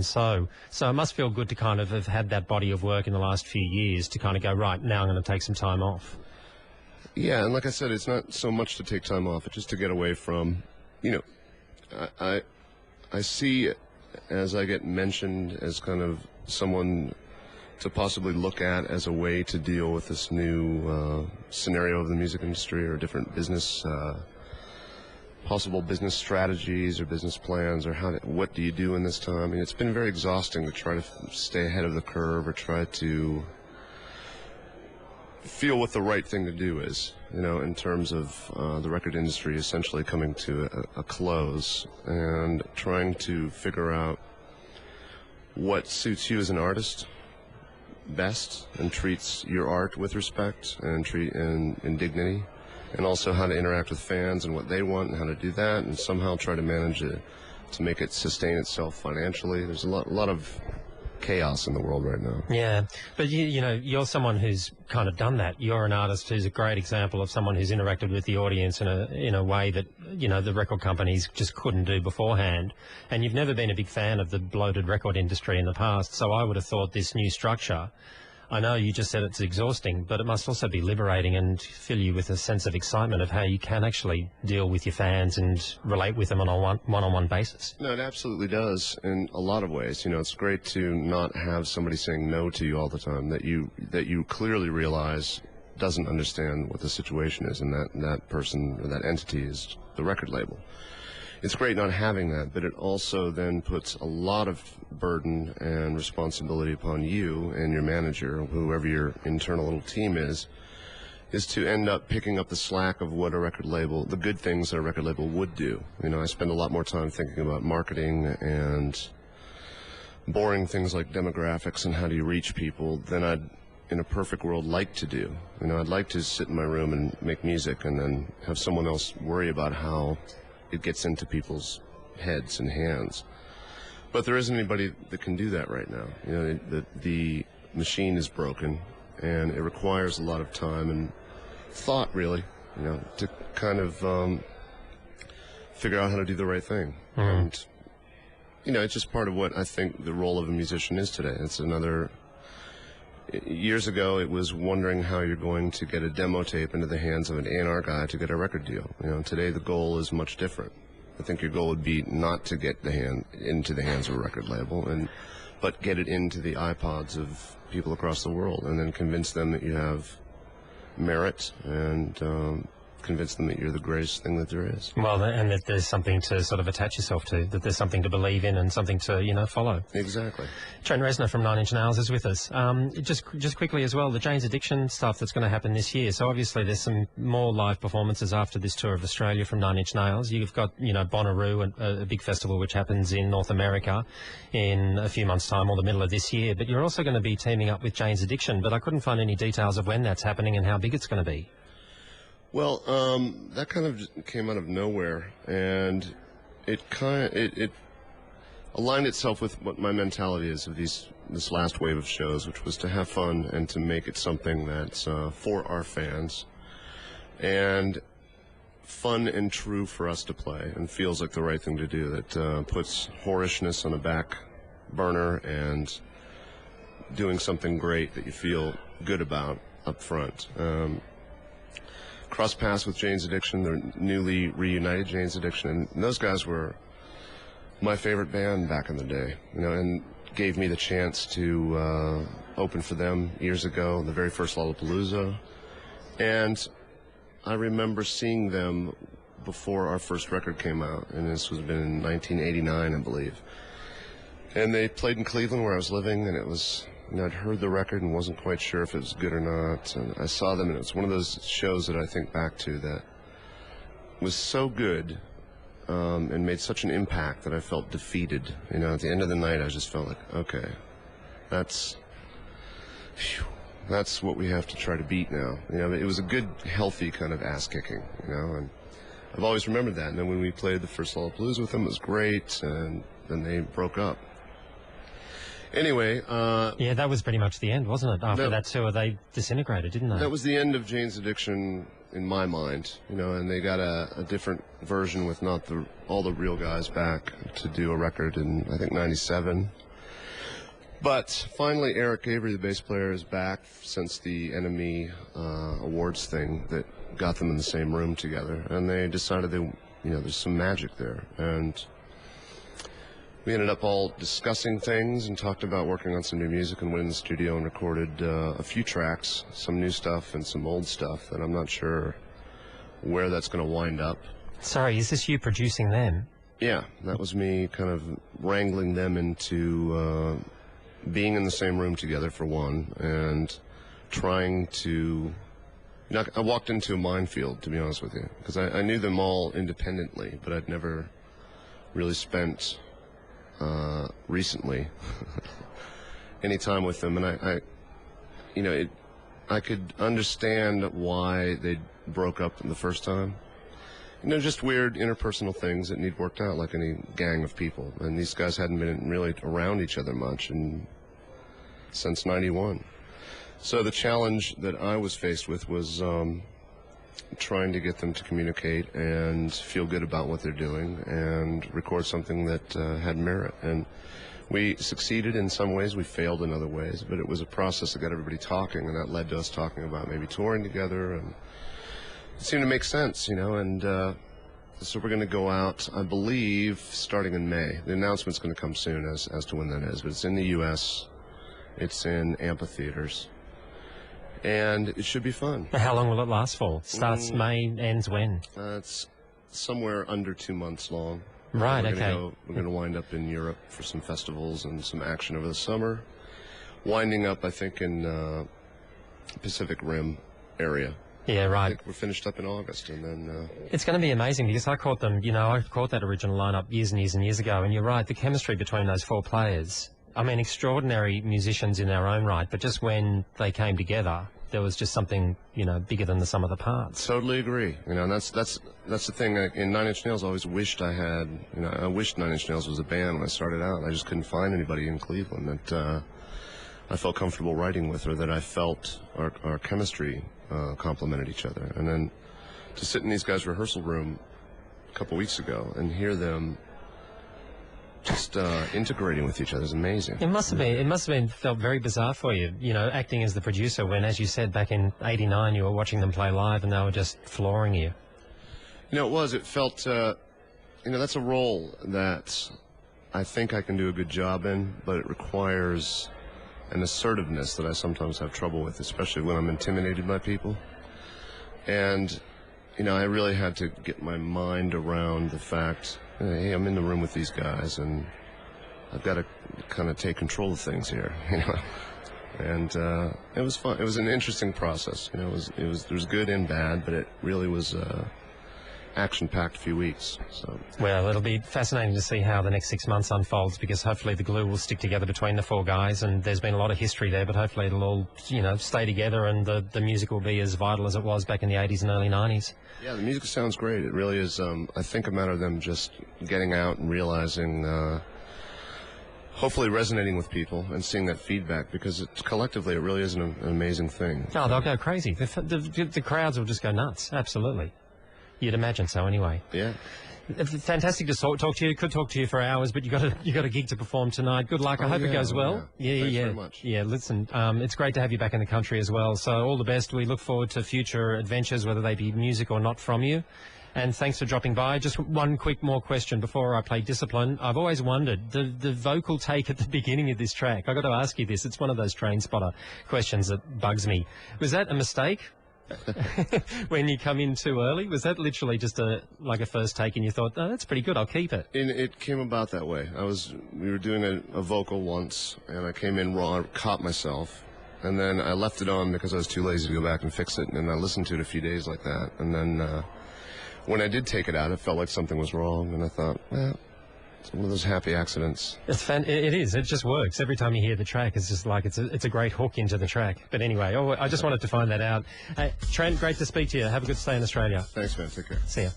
So it must feel good to kind of have had that body of work in the last few years to kind of go, right, now I'm going to take some time off. Yeah, and like I said, it's not so much to take time off, it's just to get away from, I see as I get mentioned as kind of someone to possibly look at as a way to deal with this new scenario of the music industry or different business possible business strategies or business plans or what do you do in this time. I mean, it's been very exhausting to try to stay ahead of the curve or try to feel what the right thing to do is, in terms of the record industry essentially coming to a close and trying to figure out what suits you as an artist best and treats your art with respect and treat in dignity, and also how to interact with fans and what they want and how to do that and somehow try to manage it to make it sustain itself financially. There's a lot of chaos in the world right now. Yeah, but you're someone who's kind of done that. You're an artist who's a great example of someone who's interacted with the audience in a way that the record companies just couldn't do beforehand. And you've never been a big fan of the bloated record industry in the past, so I would have thought this new structure, I know you just said it's exhausting, but it must also be liberating and fill you with a sense of excitement of how you can actually deal with your fans and relate with them on a one-on-one basis. No, it absolutely does in a lot of ways. It's great to not have somebody saying no to you all the time, that you clearly realize doesn't understand what the situation is, and that person or that entity is the record label. It's great not having that, but it also then puts a lot of burden and responsibility upon you and your manager, whoever your internal little team is to end up picking up the slack of what a record label, the good things that a record label would do. I spend a lot more time thinking about marketing and boring things like demographics and how do you reach people than I'd, in a perfect world, like to do. I'd like to sit in my room and make music and then have someone else worry about how it gets into people's heads and hands. But there isn't anybody that can do that right now. The machine is broken, and it requires a lot of time and thought, really, to kind of figure out how to do the right thing. And, it's just part of what I think the role of a musician is today. It's another... Years ago, it was wondering how you're going to get a demo tape into the hands of an A&R guy to get a record deal. Today the goal is much different. I think your goal would be not to get into the hands of a record label, but get it into the iPods of people across the world, and then convince them that you have merit and convince them that you're the greatest thing that there is. Well, and that there's something to sort of attach yourself to, that there's something to believe in and something to, follow. Exactly. Trent Reznor from 9 Inch Nails is with us. Just quickly as well, the Jane's Addiction stuff that's going to happen this year. So obviously there's some more live performances after this tour of Australia from 9 Inch Nails. You've got, Bonnaroo, a big festival which happens in North America in a few months' time or the middle of this year. But you're also going to be teaming up with Jane's Addiction, but I couldn't find any details of when that's happening and how big it's going to be. Well, that kind of came out of nowhere, and it aligned itself with what my mentality is of this last wave of shows, which was to have fun and to make it something that's for our fans and fun and true for us to play, and feels like the right thing to do, that puts whorishness on a back burner and doing something great that you feel good about up front. Cross paths with Jane's Addiction, the newly reunited Jane's Addiction, and those guys were my favorite band back in the day, and gave me the chance to open for them years ago, the very first Lollapalooza. And I remember seeing them before our first record came out, and this was been in 1989, I believe. And they played in Cleveland, where I was living, and it was... I'd heard the record and wasn't quite sure if it was good or not. And I saw them, and it was one of those shows that I think back to that was so good and made such an impact that I felt defeated. At the end of the night, I just felt like, okay, that's what we have to try to beat now. It was a good, healthy kind of ass-kicking, and I've always remembered that. And then when we played the first Lollapalooza with them, it was great, and then they broke up. Anyway, yeah, that was pretty much the end, wasn't it? After that tour, they disintegrated, didn't they? That was the end of Jane's Addiction in my mind, and they got a different version with not all the real guys back to do a record in, I think, 97. But finally, Eric Avery, the bass player, is back since the Enemy Awards thing that got them in the same room together, and they decided there's some magic there, and we ended up all discussing things and talked about working on some new music, and went in the studio and recorded a few tracks, some new stuff and some old stuff, and I'm not sure where that's going to wind up. Sorry, is this you producing them? Yeah, that was me kind of wrangling them into being in the same room together, for one, and trying to... I walked into a minefield, to be honest with you, because I knew them all independently, but I'd never really spent recently any time with them, and I could understand why they broke up the first time. Just weird interpersonal things that need worked out, like any gang of people. And these guys hadn't been really around each other much since '91. So the challenge that I was faced with was trying to get them to communicate and feel good about what they're doing and record something that had merit. And we succeeded in some ways, we failed in other ways, but it was a process that got everybody talking, and that led to us talking about maybe touring together, and it seemed to make sense, and so we're going to go out, I believe, starting in May. The announcement's going to come soon as to when that is, but it's in the U.S., it's in amphitheaters, and it should be fun. How long will it last for? Starts May, ends when? It's somewhere under 2 months long. Right, we're going to wind up in Europe for some festivals and some action over the summer, winding up, I think, in Pacific Rim area. Yeah, right. I think we're finished up in August, and then... It's going to be amazing, because I caught them, I caught that original lineup years and years and years ago, and you're right, the chemistry between those four players, I mean, extraordinary musicians in their own right, but just when they came together, there was just something, bigger than the sum of the parts. Totally agree. And that's the thing. In Nine Inch Nails, I always wished I had, I wished Nine Inch Nails was a band when I started out. I just couldn't find anybody in Cleveland that I felt comfortable writing with, or that I felt our chemistry complemented each other. And then to sit in these guys' rehearsal room a couple weeks ago and hear them just integrating with each other is amazing. It must have been felt very bizarre for you, acting as the producer when, as you said, back in '89 you were watching them play live and they were just flooring you. It felt, that's a role that I think I can do a good job in, but it requires an assertiveness that I sometimes have trouble with, especially when I'm intimidated by people. And, I really had to get my mind around the fact, hey, I'm in the room with these guys, and I've got to kind of take control of things here, And it was fun. It was an interesting process. There was good and bad, but it really was action-packed few weeks. So, well, it'll be fascinating to see how the next 6 months unfolds, because hopefully the glue will stick together between the four guys, and there's been a lot of history there, but hopefully it'll all, stay together, and the music will be as vital as it was back in the 80s and early 90s. Yeah, the music sounds great. It really is, I think, a matter of them just getting out and realizing, hopefully resonating with people and seeing that feedback, because collectively it really is an amazing thing. Oh, they'll go crazy. The crowds will just go nuts, absolutely. You'd imagine so, anyway. Yeah. Fantastic to talk to you. Could talk to you for hours, but you got a gig to perform tonight. Good luck. I hope it goes well. Yeah. Thanks very much. Yeah. Listen, it's great to have you back in the country as well. So all the best. We look forward to future adventures, whether they be music or not, from you. And thanks for dropping by. Just one quick more question before I play Discipline. I've always wondered, the vocal take at the beginning of this track, I've got to ask you this. It's one of those train spotter questions that bugs me. Was that a mistake? When you come in too early? Was that literally just a first take and you thought, oh, that's pretty good, I'll keep it? And it came about that way. We were doing a vocal once, and I came in wrong, I caught myself, and then I left it on because I was too lazy to go back and fix it, and then I listened to it a few days like that, and then when I did take it out, it felt like something was wrong, and I thought, well, it's one of those happy accidents. It is. It just works. Every time you hear the track, it's just like it's a great hook into the track. But anyway, I just wanted to find that out. Hey, Trent, great to speak to you. Have a good stay in Australia. Thanks, man. Take care. See ya.